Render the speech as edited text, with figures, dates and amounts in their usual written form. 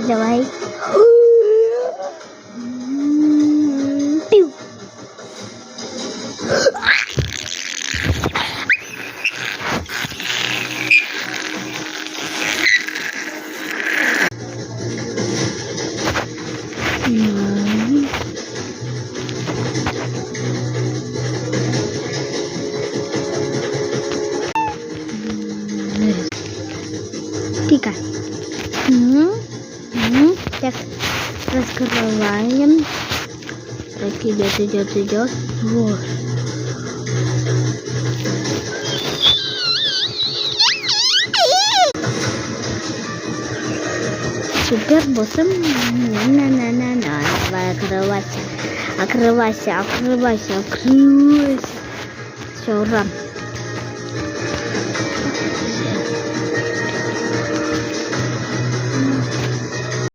давай. Пиу. Пика. Так, раскрываем. Так, идет. Вот. Супер боссом. Давай, открывайся. Все, ура.